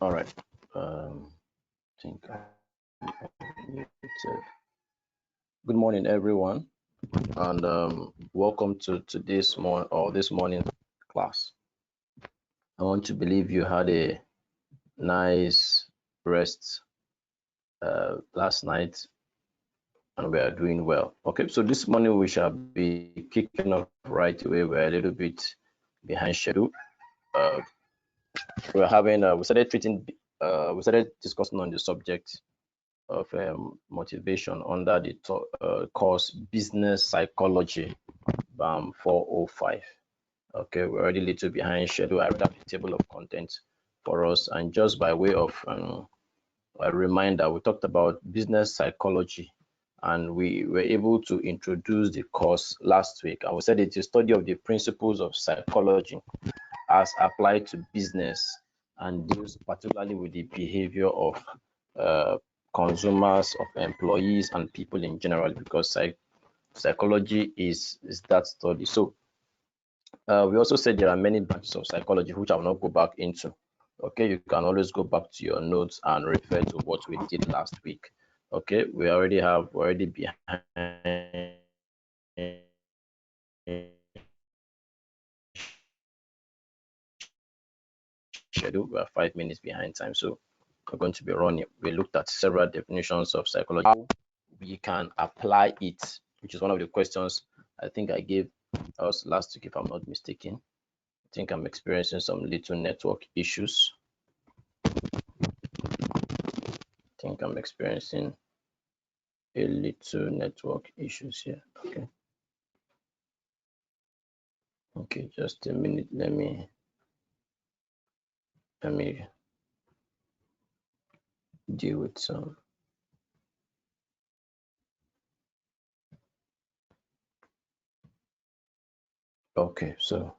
All right. I think I muted. Good morning, everyone, and welcome to this morning class. I want to believe you had a nice rest last night, and we are doing well. Okay, so this morning we shall be kicking off right away. We're a little bit behind schedule. We started discussing on the subject of motivation under the course Business Psychology, BAM 405. Okay, we're already a little behind schedule. I read up the table of contents for us, and just by way of a reminder, we talked about business psychology, and we were able to introduce the course last week. And we said it's a study of the principles of psychology as applied to business, and deals particularly with the behavior of consumers, of employees, and people in general, because psychology is that study. So we also said there are many branches of psychology which I will not go back into. Okay, you can always go back to your notes and refer to what we did last week. Okay, we're already behind schedule. We are 5 minutes behind time, so we're going to be running. We looked at several definitions of psychology, how we can apply it, which is one of the questions I think I gave us last week, if I'm not mistaken. I think I'm experiencing some little network issues. I think I'm experiencing a little network issues here. Okay, just a minute. Let me deal with some. Okay, so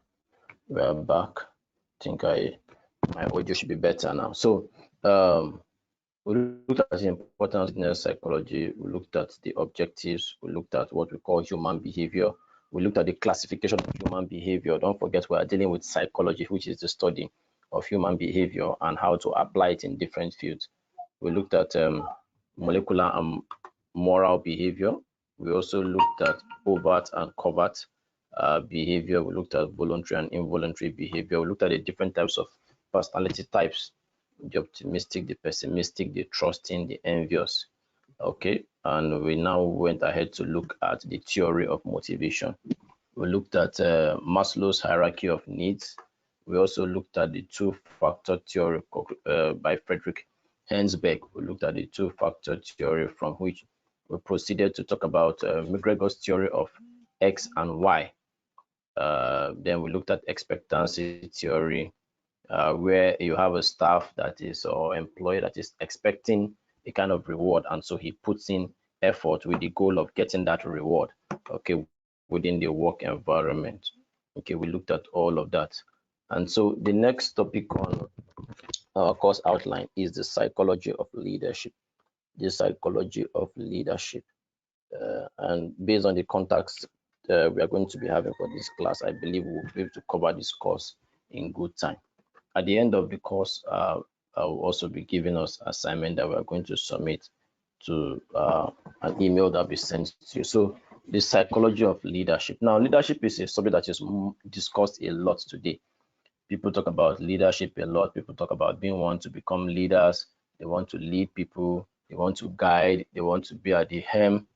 we are back. I think my audio should be better now. So we looked at the importance of business psychology. We looked at the objectives. We looked at what we call human behavior. We looked at the classification of human behavior. Don't forget, we are dealing with psychology, which is the study of human behavior and how to apply it in different fields. We looked at molecular and moral behavior. We also looked at overt and covert behavior. We looked at voluntary and involuntary behavior. We looked at the different types of personality types: the optimistic, the pessimistic, the trusting, the envious. Okay, and we now went ahead to look at the theory of motivation. We looked at Maslow's hierarchy of needs. We also looked at the two-factor theory by Frederick Hensberg. We looked at the two-factor theory, from which we proceeded to talk about McGregor's theory of X and Y. Then we looked at expectancy theory, where you have a staff that is, or employee that is expecting a kind of reward, and so he puts in effort with the goal of getting that reward, okay, within the work environment. Okay, we looked at all of that. And so the next topic on our course outline is the psychology of leadership. The psychology of leadership. And based on the context we are going to be having for this class, I believe we'll be able to cover this course in good time. At the end of the course, I will also be giving us assignment that we are going to submit to an email that will be sent to you. So the psychology of leadership. Now, leadership is a subject that is discussed a lot today. People talk about leadership a lot. People talk about being one to become leaders. They want to lead people. They want to guide. They want to be at the helm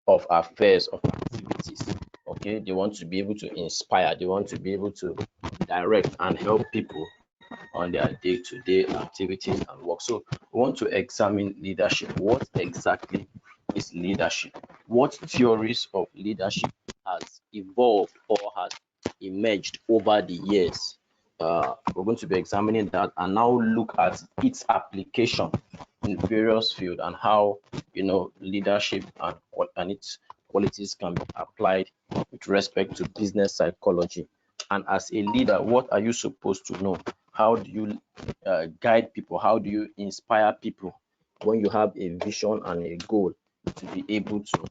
of affairs, of activities. Okay, they want to be able to inspire. They want to be able to direct and help people on their day-to-day activities and work. So we want to examine leadership. What exactly is leadership? What theories of leadership has evolved or has emerged over the years? We're going to be examining that and now look at its application in various fields and how leadership and its qualities can be applied with respect to business psychology. And as a leader, what are you supposed to know? How do you guide people? How do you inspire people when you have a vision and a goal, to be able to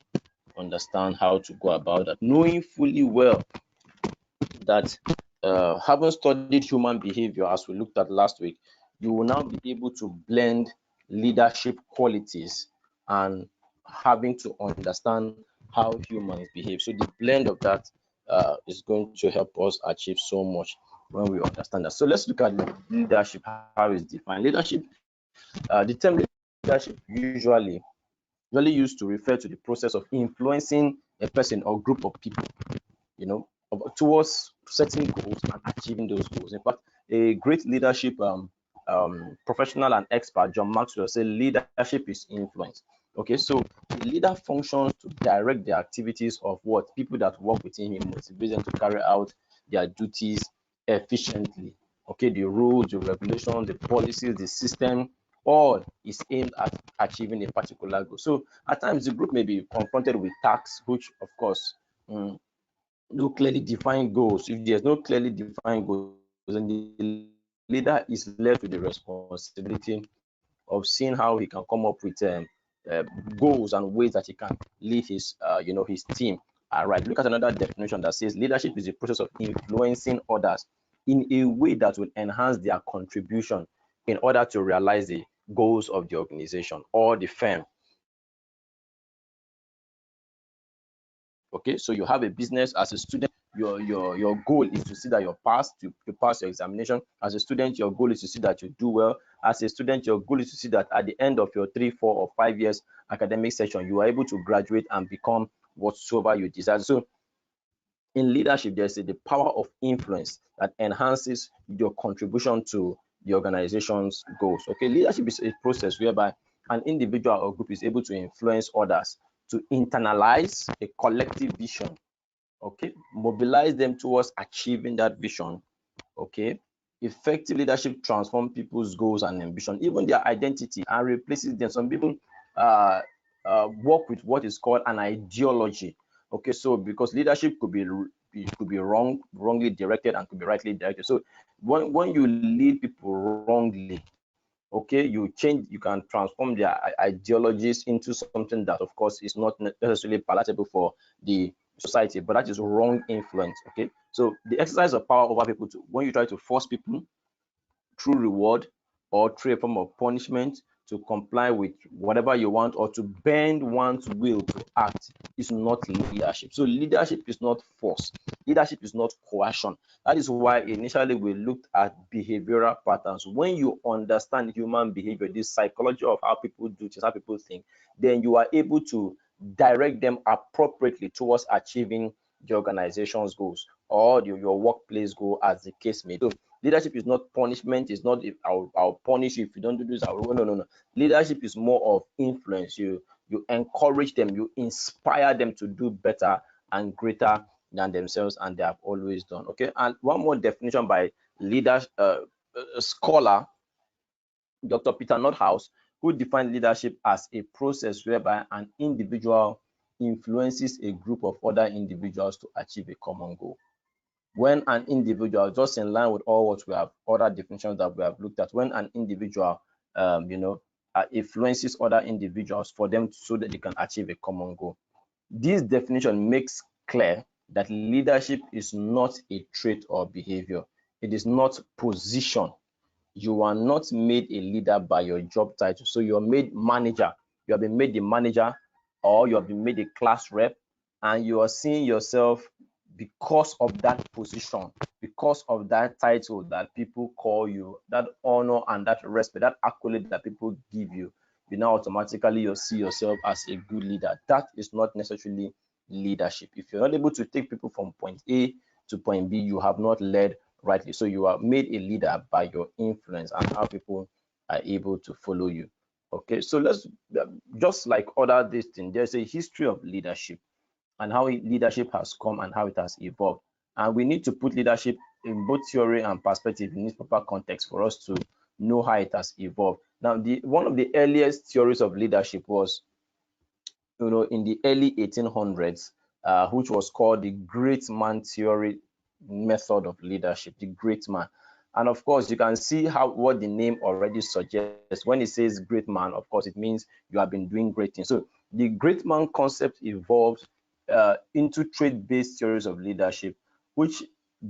understand how to go about that, knowing fully well that having studied human behavior, as we looked at last week, you will now be able to blend leadership qualities and having to understand how humans behave. So the blend of that is going to help us achieve so much when we understand that. So let's look at leadership, how it's defined. Leadership, the term leadership usually used to refer to the process of influencing a person or group of people, towards setting goals and achieving those goals. In fact, a great leadership professional and expert, John Maxwell, said leadership is influence. Okay, so the leader functions to direct the activities of what people that work within him, motivate them to carry out their duties efficiently. Okay, the rules, the regulations, the policies, the system, all is aimed at achieving a particular goal. So at times the group may be confronted with tasks, which of course no clearly defined goals. If there's no clearly defined goals, then the leader is left with the responsibility of seeing how he can come up with goals and ways that he can lead his team. All right. Look at another definition that says leadership is the process of influencing others in a way that will enhance their contribution in order to realize the goals of the organization or the firm. Okay, so you have a business. As a student, your goal is to see that you pass your examination. As a student, your goal is to see that you do well. As a student, your goal is to see that at the end of your 3, 4, or 5 years academic session, you are able to graduate and become whatsoever you desire. So in leadership, there's the power of influence that enhances your contribution to the organization's goals. Okay, leadership is a process whereby an individual or group is able to influence others to internalize a collective vision. Okay, mobilize them towards achieving that vision. Okay, effective leadership transforms people's goals and ambition, even their identity, and replaces them. Some people work with what is called an ideology. Okay, so because leadership could be wrongly directed, and could be rightly directed. So when you lead people wrongly, okay, you can transform their ideologies into something that of course is not necessarily palatable for the society, but that is wrong influence. Okay, so the exercise of power over people, when you try to force people through reward or through a form of punishment to comply with whatever you want, or to bend one's will to act, is not leadership. So leadership is not force. Leadership is not coercion. That is why initially we looked at behavioral patterns. When you understand human behavior, this psychology of how people do things, how people think, then you are able to direct them appropriately towards achieving the organization's goals or your workplace goal, as the case may be. So leadership is not punishment. It's not, if I'll punish you if you don't do this. No. Leadership is more of influence. You encourage them, you inspire them to do better and greater than themselves, and they have always done. Okay, and one more definition by scholar Dr. Peter Nordhaus, who defined leadership as a process whereby an individual influences a group of other individuals to achieve a common goal. When an individual, just in line with all what we have, other definitions that we have looked at, when an individual influences other individuals for them so that they can achieve a common goal. This definition makes clear that leadership is not a trait or behavior. It is not position. You are not made a leader by your job title. So you're made manager. You have been made the manager, or you have been made a class rep, and you are seeing yourself because of that position, because of that title that people call you, that honor and that respect, that accolade that people give you. You now automatically you see yourself as a good leader. That is not necessarily leadership. If you're not able to take people from point A to point B, you have not led rightly. So you are made a leader by your influence and how people are able to follow you. Okay, so let's, just like other this thing, there's a history of leadership and how leadership has come and how it has evolved. And we need to put leadership in both theory and perspective in its proper context for us to know how it has evolved. Now, one of the earliest theories of leadership was, in the early 1800s, which was called the great man theory method of leadership, the great man. And of course, you can see what the name already suggests. When it says great man, of course, it means you have been doing great things. So the great man concept evolved into trait-based theories of leadership, which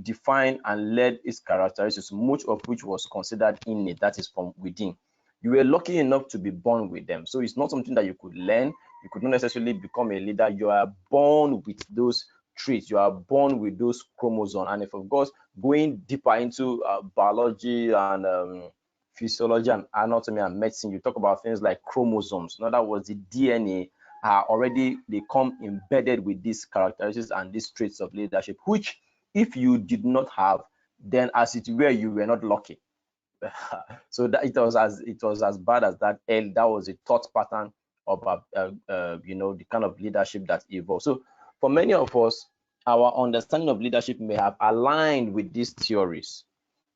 defined and led its characteristics, much of which was considered innate, that is from within. You were lucky enough to be born with them. So it's not something that you could learn. You could not necessarily become a leader. You are born with those traits. You are born with those chromosomes. And if, of course, going deeper into biology and physiology and anatomy and medicine, you talk about things like chromosomes. In other words, the DNA are already, they come embedded with these characteristics and these traits of leadership, which if you did not have, then as it were, you were not lucky. So that it was as bad as that. And that was a thought pattern of the kind of leadership that evolved. So for many of us, our understanding of leadership may have aligned with these theories.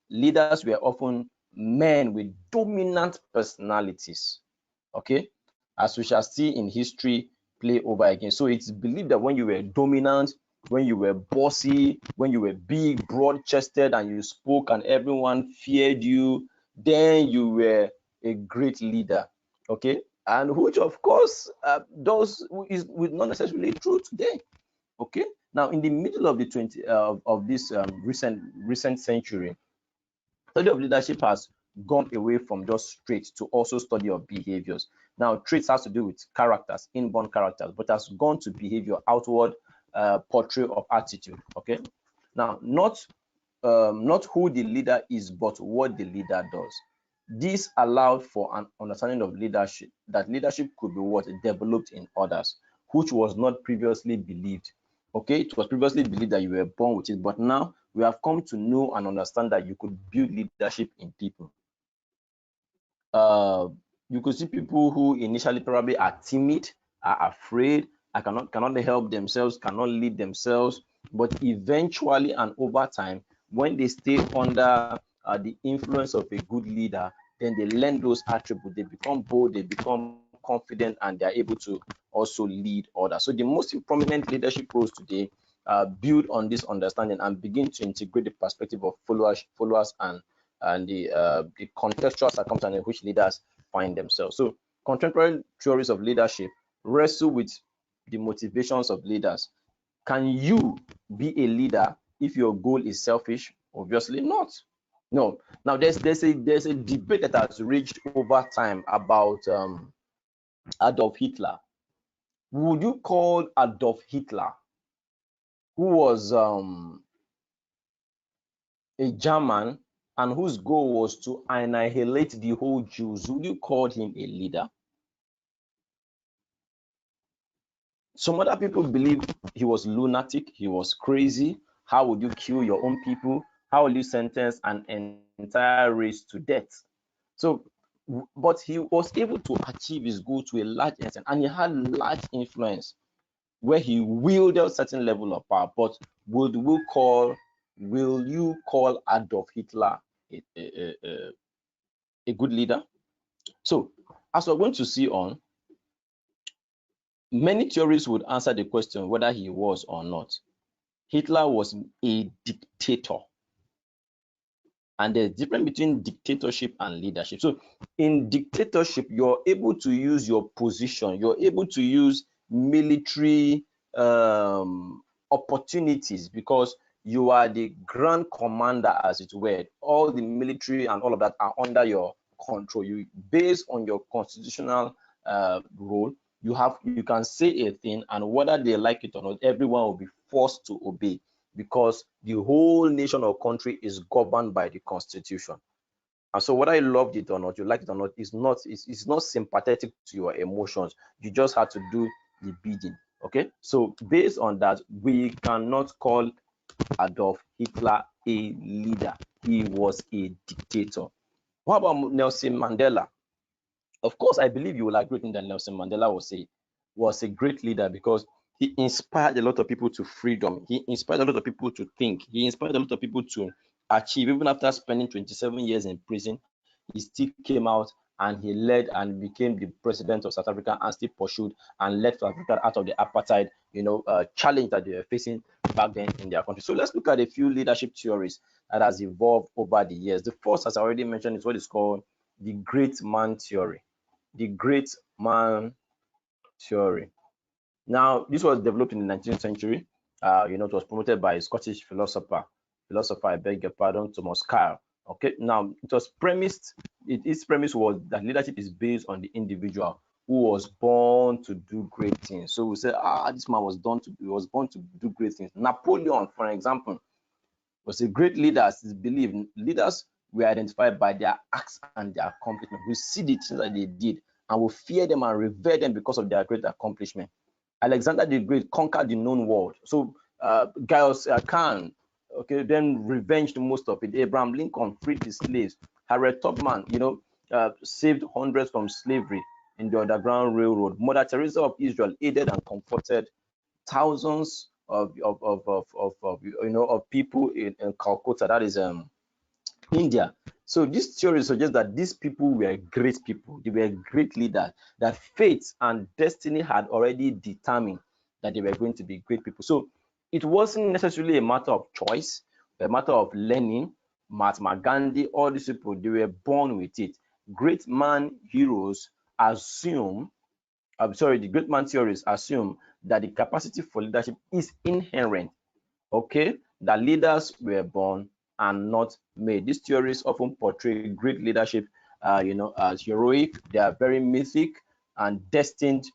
Leaders were often men with dominant personalities, okay, as we shall see in history play over again. So it's believed that when you were dominant, when you were bossy, when you were big, broad-chested, and you spoke and everyone feared you, then you were a great leader, okay? And which, of course, is not necessarily true today, okay? Now, in the middle of the of this recent century, study of leadership has gone away from just traits to also study of behaviors. Now, traits has to do with characters, inborn characters, but has gone to behavior, outward portrait of attitude. Okay. Now, not who the leader is, but what the leader does. This allowed for an understanding of leadership, that leadership could be what developed in others, which was not previously believed. Okay, it was previously believed that you were born with it, but now we have come to know and understand that you could build leadership in people. You could see people who initially probably are timid, are afraid, cannot help themselves, cannot lead themselves, but eventually and over time, when they stay under the influence of a good leader, then they learn those attributes. They become bold, they become confident, and they are able to also lead others. So the most prominent leadership roles today build on this understanding and begin to integrate the perspective of followers and the contextual circumstances in which leaders find themselves. So contemporary theories of leadership wrestle with the motivations of leaders. Can you be a leader if your goal is selfish? Obviously not. No. Now there's a debate that has raged over time about Adolf Hitler. Would you call Adolf Hitler, who was a German and whose goal was to annihilate the whole Jews, would you call him a leader? Some other people believe he was lunatic, he was crazy. How would you kill your own people? How will you sentence an entire race to death? So, but he was able to achieve his goal to a large extent, and he had large influence where he wielded certain level of power. But will you call Adolf Hitler a good leader? So, as we're going to see on, many theories would answer the question whether he was or not. Hitler was a dictator. And there's a difference between dictatorship and leadership. So in dictatorship, you're able to use your position, you're able to use military opportunities because you are the grand commander, as it were. All the military and all of that are under your control. You, based on your constitutional role, you can say a thing, and whether they like it or not, everyone will be forced to obey, because the whole nation or country is governed by the constitution. And so whether you loved it or not, you like it or not, it's not sympathetic to your emotions. You just have to do the bidding. Okay, so based on that, we cannot call Adolf Hitler a leader. He was a dictator. What about Nelson Mandela? Of course, I believe you will agree with me that Nelson Mandela was a great leader because he inspired a lot of people to freedom. He inspired a lot of people to think. He inspired a lot of people to achieve. Even after spending 27 years in prison, he still came out and he led and became the president of South Africa and still pursued and led South Africa out of the apartheid, challenge that they were facing back then in their country. So let's look at a few leadership theories that has evolved over the years. The first, as I already mentioned, is what is called the great man theory. The great man theory. Now, this was developed in the 19th century. It was promoted by a Scottish philosopher philosopher, I beg your pardon, Thomas Carr. Okay, now its premise was that leadership is based on the individual who was born to do great things. So we say, this man was born to do great things. Napoleon, for example, was a great leader. It's believed leaders were identified by their acts and their accomplishment. We see the things that they did and we fear them and revere them because of their great accomplishment. Alexander the Great conquered the known world. So Gaius Khan, okay, then revenged most of it. Abraham Lincoln freed the slaves. Harriet Tubman, saved hundreds from slavery in the Underground Railroad. Mother Teresa of Israel aided and comforted thousands of people in Calcutta, that is India. So this theory suggests that these people were great people. They were great leaders, that fate and destiny had already determined that they were going to be great people. So it wasn't necessarily a matter of choice, a matter of learning. Mahatma Gandhi, all these people, they were born with it. Great man heroes assume, the great man theories assume that the capacity for leadership is inherent. Okay, that leaders were born and not made. These theories often portray great leadership, as heroic. They are very mythic and destined,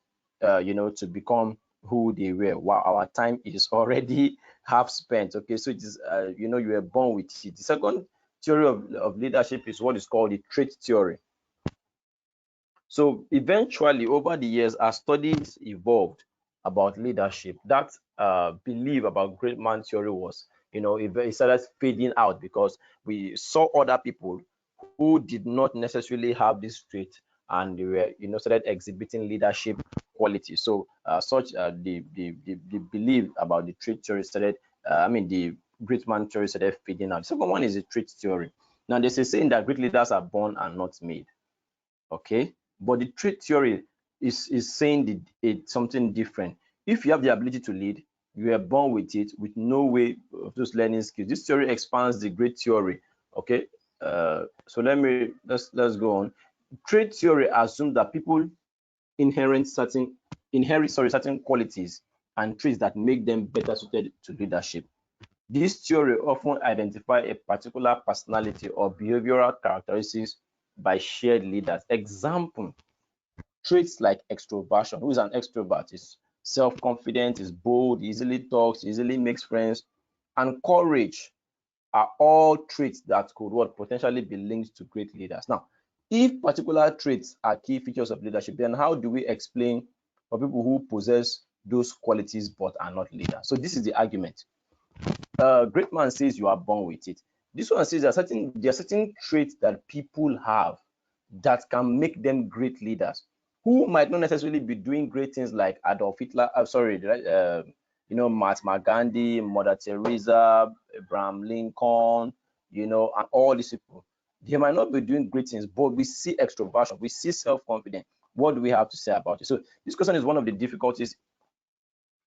to become who they were. Wow, our time is already half spent. Okay, so it is, you were born with it. The second theory of leadership is what is called the trait theory. So eventually, over the years, as studies evolved about leadership, that belief about great man theory was, it started fading out because we saw other people who did not necessarily have this trait, and they were, started exhibiting leadership qualities. So the belief about the trait theory started, the great man theory started fading out. The second one is the trait theory. Now, there's a saying that great leaders are born and not made. Okay, but the trait theory is saying it's something different. If you have the ability to lead, you are born with it, with no way of those learning skills. This theory expands the great theory. Okay, so let's go on. Trait theory assumes that people inherit certain qualities and traits that make them better suited to leadership. This theory often identifies a particular personality or behavioral characteristics by shared leaders. Example, traits like extroversion. Who is an extrovert? Is self-confident, is bold, easily talks, easily makes friends, and courage are all traits that could potentially be linked to great leaders. Now, if particular traits are key features of leadership, then how do we explain for people who possess those qualities but are not leaders? So this is the argument. Great man says you are born with it. This one says there are certain traits that people have that can make them great leaders, who might not necessarily be doing great things like Adolf Hitler, Mahatma Gandhi, Mother Teresa, Abraham Lincoln, and all these people. They might not be doing great things, but we see extroversion, we see self-confidence. What do we have to say about it? So this question is one of the difficulties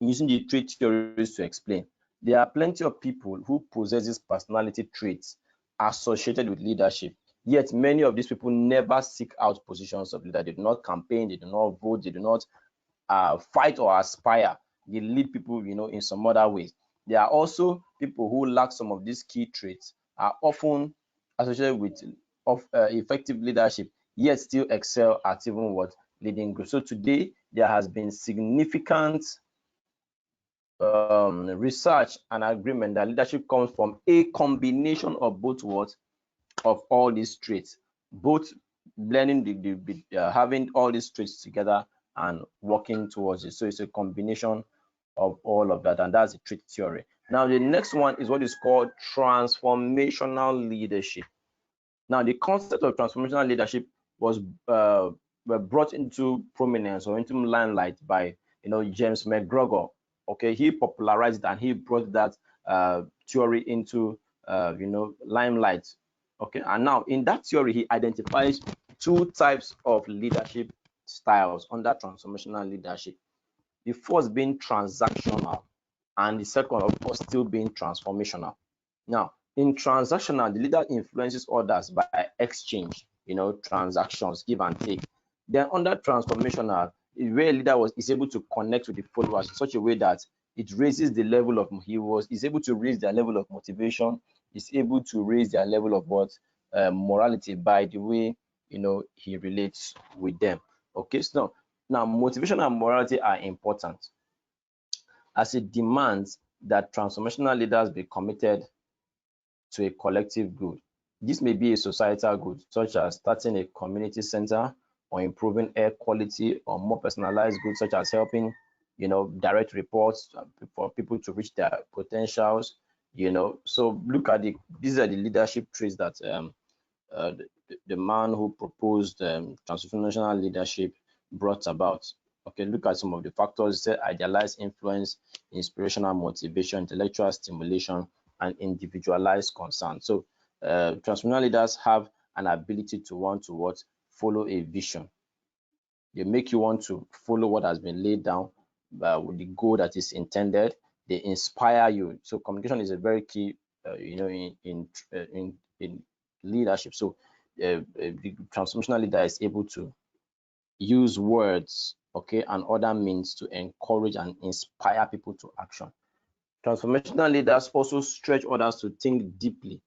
using the trait theories to explain. There are plenty of people who possess these personality traits associated with leadership, yet many of these people never seek out positions of leader. They do not campaign, they do not vote, they do not fight or aspire. They lead people, in some other ways. There are also people who lack some of these key traits, are often associated with effective leadership, yet still excel at even leading groups. So today there has been significant research and agreement that leadership comes from a combination of both of all these traits, both blending having all these traits together and working towards it. So it's a combination of all of that, and that's the trait theory. Now the next one is what is called transformational leadership. Now the concept of transformational leadership was brought into prominence or into limelight by James McGregor. Okay, he popularized and he brought that theory into limelight. Okay, and now in that theory he identifies two types of leadership styles under transformational leadership. The first being transactional, and the second, of course, still being transformational. Now, in transactional, the leader influences others by exchange, transactions, give and take. Then under transformational, where a leader is able to connect with the followers in such a way that it raises the level of is able to raise their level of motivation, is able to raise their level of what morality by the way he relates with them. Okay, so now motivation and morality are important as it demands that transformational leaders be committed to a collective good. This may be a societal good, such as starting a community center or improving air quality, or more personalized goods, such as helping, direct reports for people to reach their potentials. So look at these are the leadership traits that the man who proposed transformational leadership brought about. Okay, look at some of the factors. Say idealized influence, inspirational motivation, intellectual stimulation, and individualized concern. So transformational leaders have an ability to want to follow a vision. They make you want to follow what has been laid down with the goal that is intended. They inspire you. So communication is a very key, in leadership. So the transformational leader is able to use words, okay, and other means to encourage and inspire people to action. Transformational leaders also stretch others to think deeply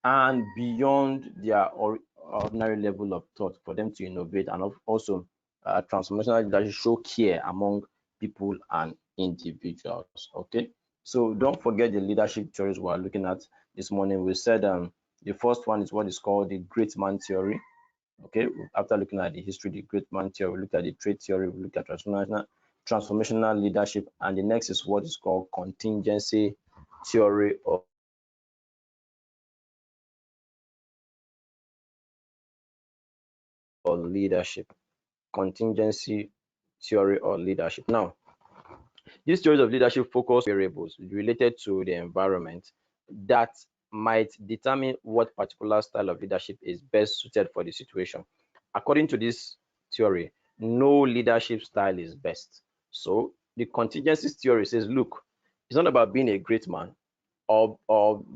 and beyond their ordinary level of thought for them to innovate, and also transformational leadership show care among people and individuals. Okay, so don't forget the leadership theories we are looking at this morning. We said the first one is what is called the great man theory. Okay, after looking at the history, the great man theory, we looked at the trait theory, we looked at transformational leadership, and the next is what is called contingency theory of leadership. Contingency theory or leadership. Now, these theories of leadership focus variables related to the environment that might determine what particular style of leadership is best suited for the situation. According to this theory, no leadership style is best. So the contingency theory says, look, it's not about being a great man or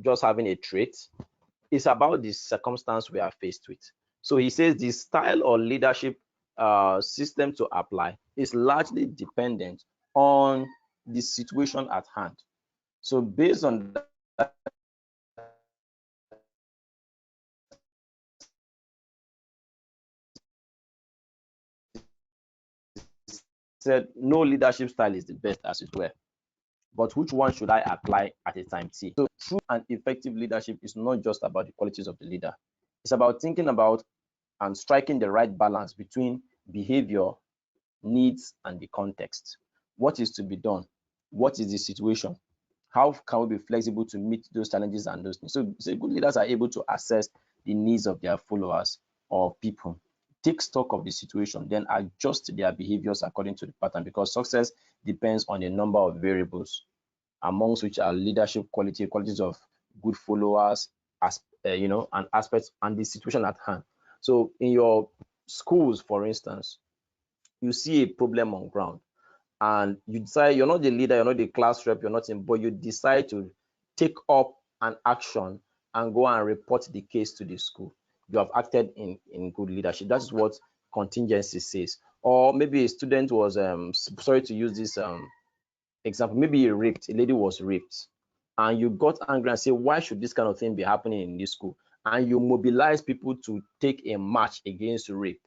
just having a trait. It's about the circumstance we are faced with. So he says the style or leadership system to apply is largely dependent on the situation at hand. So based on that, said no leadership style is the best, as it were, but which one should I apply at a time T? So true and effective leadership is not just about the qualities of the leader. It's about thinking about and striking the right balance between behavior, needs, and the context. What is to be done? What is the situation? How can we be flexible to meet those challenges and those things? So good leaders are able to assess the needs of their followers or people, take stock of the situation, then adjust their behaviors according to the pattern, because success depends on a number of variables, amongst which are leadership quality, qualities of good followers, and aspects and the situation at hand. So in your schools, for instance, you see a problem on ground and you decide, you're not the leader, you're not the class rep, you're not in, but you decide to take up an action and go and report the case to the school. You have acted in good leadership. That is what contingency says. Or maybe a student was sorry to use this example, maybe a lady was raped, and you got angry and say, why should this kind of thing be happening in this school? And you mobilize people to take a march against rape.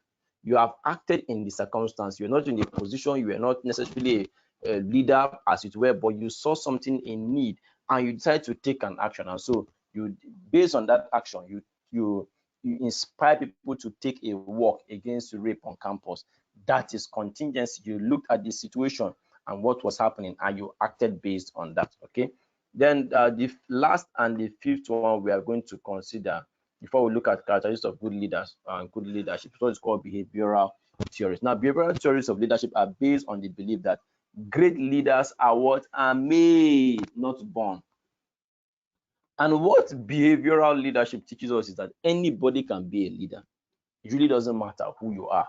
You have acted in the circumstance. You're not in a position, you are not necessarily a leader, as it were, but you saw something in need and you decided to take an action. And so you, based on that action, you inspire people to take a walk against rape on campus. That is contingency. You looked at the situation and what was happening and you acted based on that. Okay, then the last and the fifth one we are going to consider before we look at characteristics of good leaders and good leadership, what is called behavioral theories. Now, behavioral theories of leadership are based on the belief that great leaders are what are made, not born. And what behavioral leadership teaches us is that anybody can be a leader. It really doesn't matter who you are.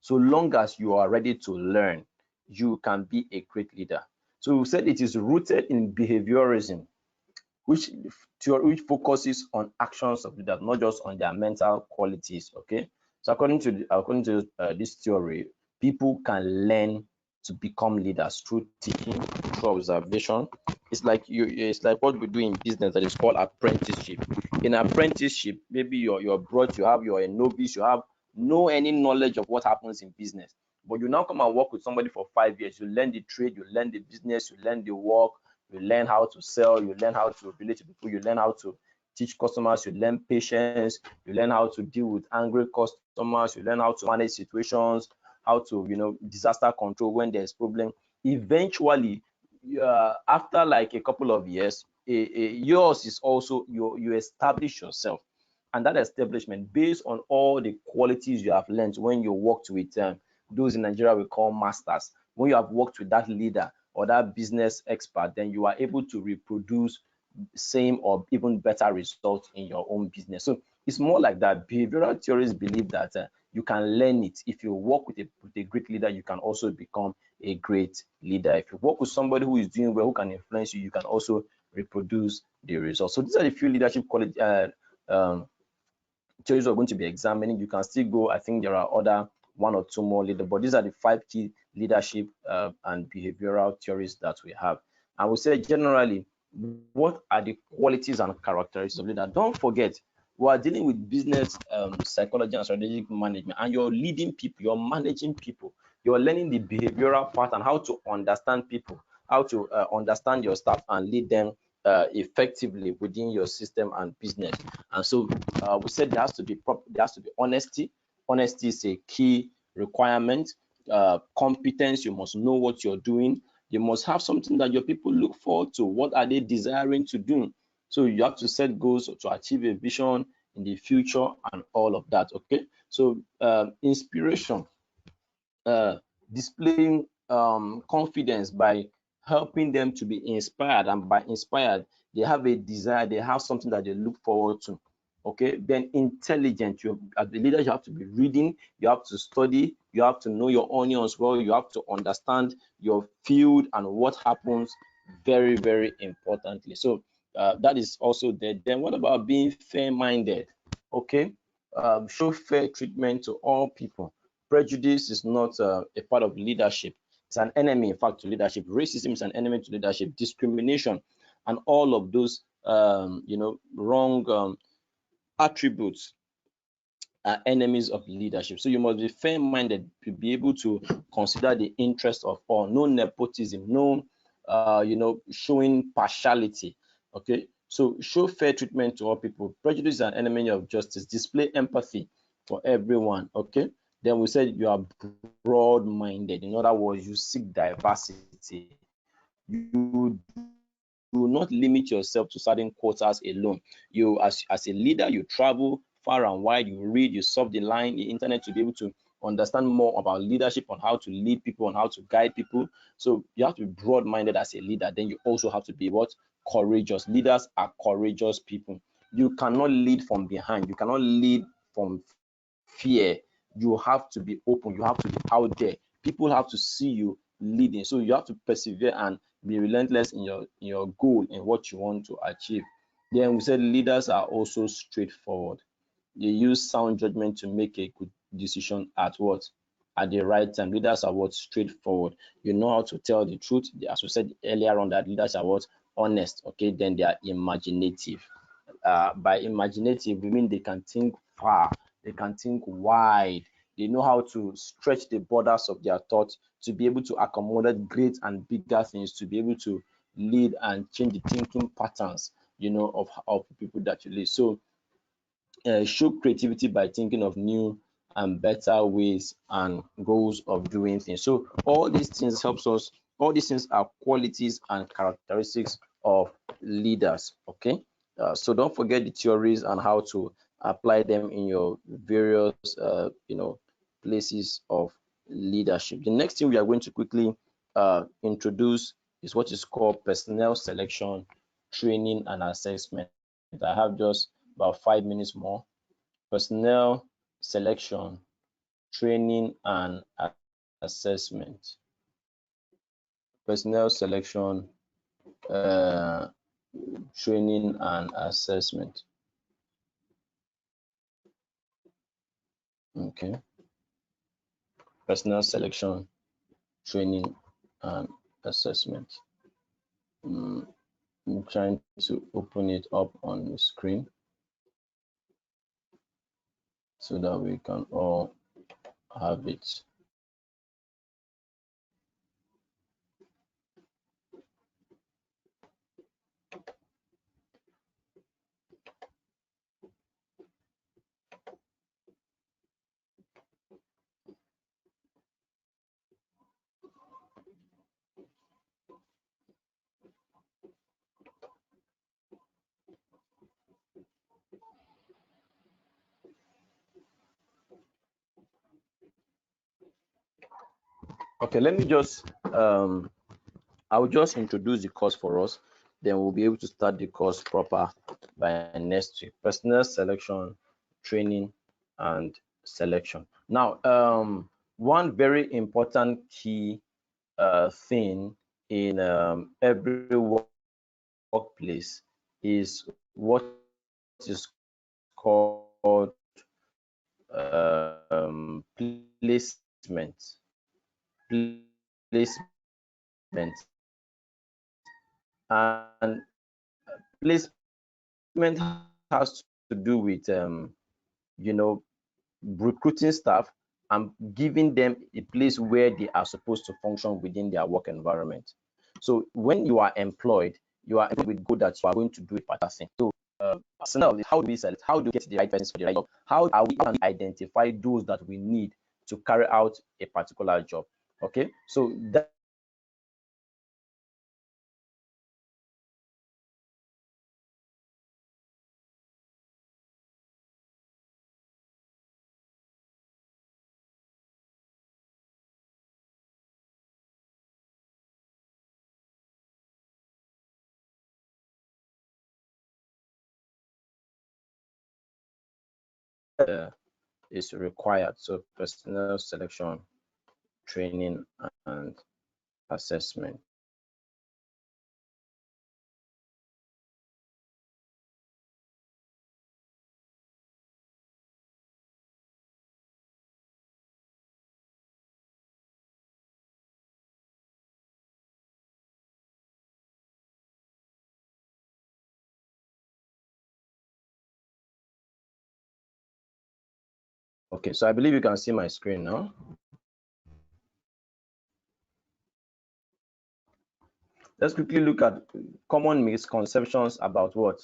So long as you are ready to learn, you can be a great leader. So we said it is rooted in behaviorism, which focuses on actions of leaders, not just on their mental qualities. Okay, so according to this theory, people can learn to become leaders through teaching, through observation, It's like it's like what we do in business that is called apprenticeship. In apprenticeship, maybe you're brought, you're a novice, you have no any knowledge of what happens in business. But you now come and work with somebody for 5 years. You learn the trade, you learn the business, you learn the work, you learn how to sell, you learn how to relate to people, you learn how to teach customers, you learn patience, you learn how to deal with angry customers, you learn how to manage situations, how to, disaster control when there's problem. Eventually, after like a couple of years, yours is also you establish yourself, and that establishment based on all the qualities you have learned when you worked with those in Nigeria we call masters. When you have worked with that leader or that business expert, then you are able to reproduce same or even better results in your own business. So it's more like that. Behavioral theorists believe that you can learn it. If you work with a great leader, you can also become a great leader. If you work with somebody who is doing well, who can influence you, you can also reproduce the results. So these are the few leadership quality theories we're going to be examining. You can still go. I think there are other one or two more leaders, but these are the 5 key leadership and behavioral theories that we have. I would say generally, what are the qualities and characteristics of leader? Don't forget, we are dealing with business psychology and strategic management, and you're leading people, you're managing people, you're learning the behavioral part and how to understand people, how to understand your staff and lead them effectively within your system and business. And so we said there has to be honesty. Honesty is a key requirement. Competence, you must know what you're doing. You must have something that your people look forward to. What are they desiring to do? So you have to set goals to achieve a vision in the future and all of that. Okay. So inspiration, displaying confidence by helping them to be inspired, and by inspired, they have a desire, they have something that they look forward to. Okay. Then intelligent, you as the leader, you have to be reading, you have to study, you have to know your onions well, you have to understand your field and what happens, very, very importantly. So that is also there. Then what about being fair-minded? Okay. Show fair treatment to all people. Prejudice is not a part of leadership. It's an enemy, in fact, to leadership. Racism is an enemy to leadership. Discrimination and all of those, wrong attributes are enemies of leadership. So you must be fair-minded to be able to consider the interest of all. No nepotism, no, showing partiality. Okay. So show fair treatment to all people. Prejudice is an enemy of justice. Display empathy for everyone. Okay. Then we said you are broad-minded. In other words, you seek diversity. You do not limit yourself to certain quotas alone. You, as a leader, you travel far and wide, you read, you surf the internet to be able to understand more about leadership, on how to lead people, on how to guide people. So you have to be broad-minded as a leader. Then you also have to be what? Courageous. Leaders are courageous people. You cannot lead from behind. You cannot lead from fear. You have to be open. You have to be out there. People have to see you leading. So you have to persevere and be relentless in your goal, in what you want to achieve. Then we said leaders are also straightforward. They use sound judgment to make a good decision at what? At the right time. Leaders are what? Straightforward. You know how to tell the truth. As we said earlier on, that leaders are what? Honest. Okay. Then they are imaginative. By imaginative, we mean they can think far, they can think wide, they know how to stretch the borders of their thoughts to be able to accommodate great and bigger things, to be able to lead and change the thinking patterns, of people that you lead. So show creativity by thinking of new and better ways and goals of doing things. So all these things helps us. All these things are qualities and characteristics of leaders. Okay. So don't forget the theories and how to apply them in your various, places of leadership. The next thing we are going to quickly introduce is what is called personnel selection, training, and assessment. I have just about 5 minutes more. Personnel selection, training, and assessment. Personnel selection, training, and assessment. Okay. Personnel selection, training, and assessment. I'm trying to open it up on the screen so that we can all have it. Okay, let me just I will just introduce the course for us, then we'll be able to start the course proper by next week. Personnel selection, training, and selection. Now, one very important key thing in every workplace is what is called placement. Placement, and placement has to do with you know, recruiting staff and giving them a place where they are supposed to function within their work environment. So when you are employed with goal that you are going to do a particular thing. So personnel, how do we select? How do we get the right person for the right job? How are we identify those that we need to carry out a particular job? Okay, so that is required. So personnel selection, training, and assessment. Okay, so I believe you can see my screen now. Let's quickly look at common misconceptions about what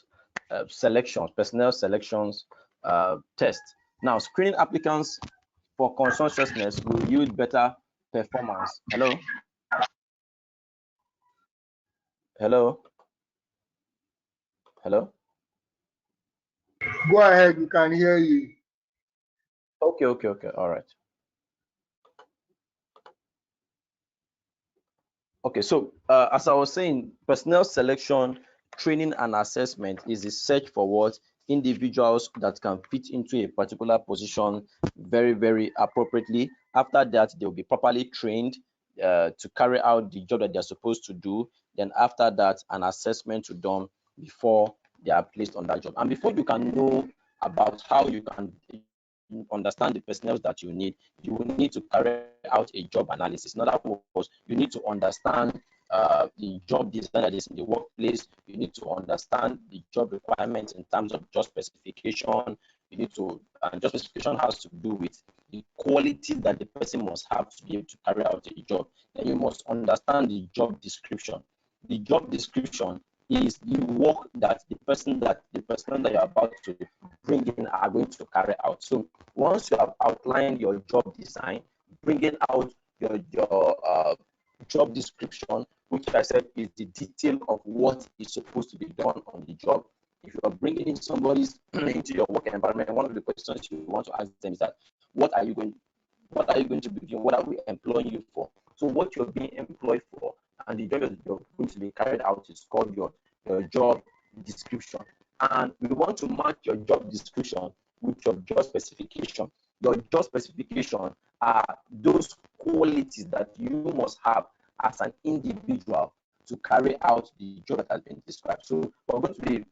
selections, personnel selections test. Now, screening applicants for conscientiousness will yield better performance. Hello, hello, hello. Go ahead, we can hear you. Okay. All right. Okay, so as I was saying, personnel selection, training, and assessment is a search for what individuals that can fit into a particular position very, very appropriately. After that, they will be properly trained to carry out the job that they're supposed to do. Then after that, an assessment to done before they are placed on that job. And before you can know about how you can understand the personnel that you need, you will need to carry out a job analysis. In other words, you need to understand the job design that is in the workplace. You need to understand the job requirements in terms of job specification. You need to, and job specification has to do with the qualities that the person must have to be able to carry out a job. Then you must understand the job description. The job description is the work that the person that you're about to bring in are going to carry out. So once you have outlined your job design, bringing out your job description, which I said is the detail of what is supposed to be done on the job. If you are bringing in somebody into your work environment, one of the questions you want to ask them is that what are you going to be doing? What are we employing you for? So what you're being employed for and the job that you're going to be carried out is called your job description. And we want to match your job description with your job specification. Your job specification are those qualities that you must have as an individual to carry out the job that has been described. So we're going to be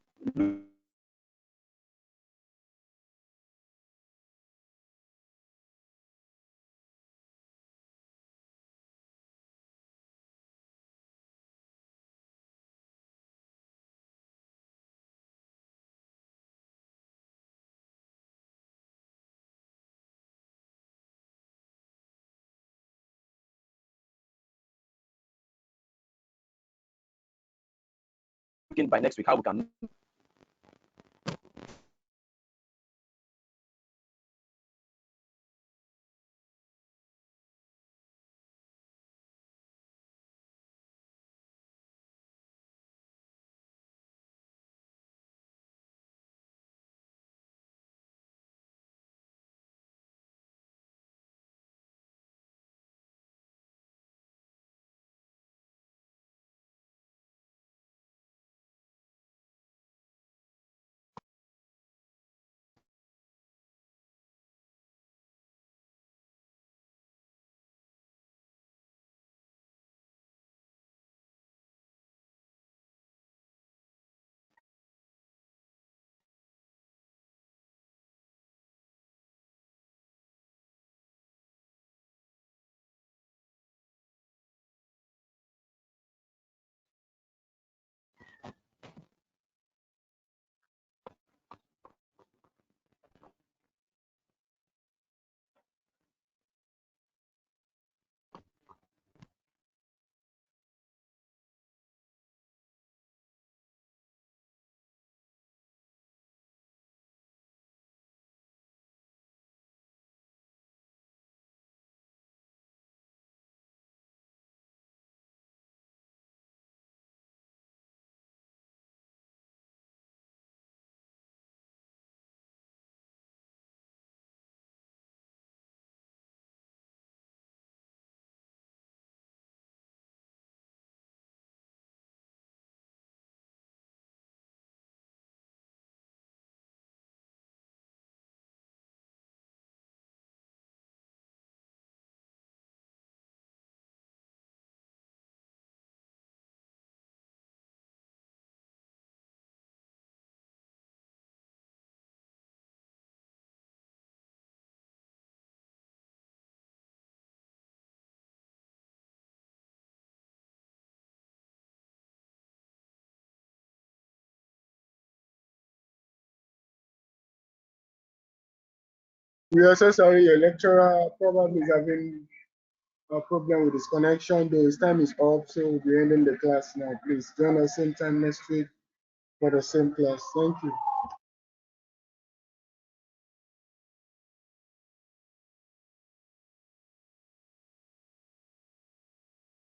thinking by next week how we can We are so sorry, your lecturer probably is having a problem with his connection, though his time is up, so we'll be ending the class now. Please join us same time next week for the same class. Thank you.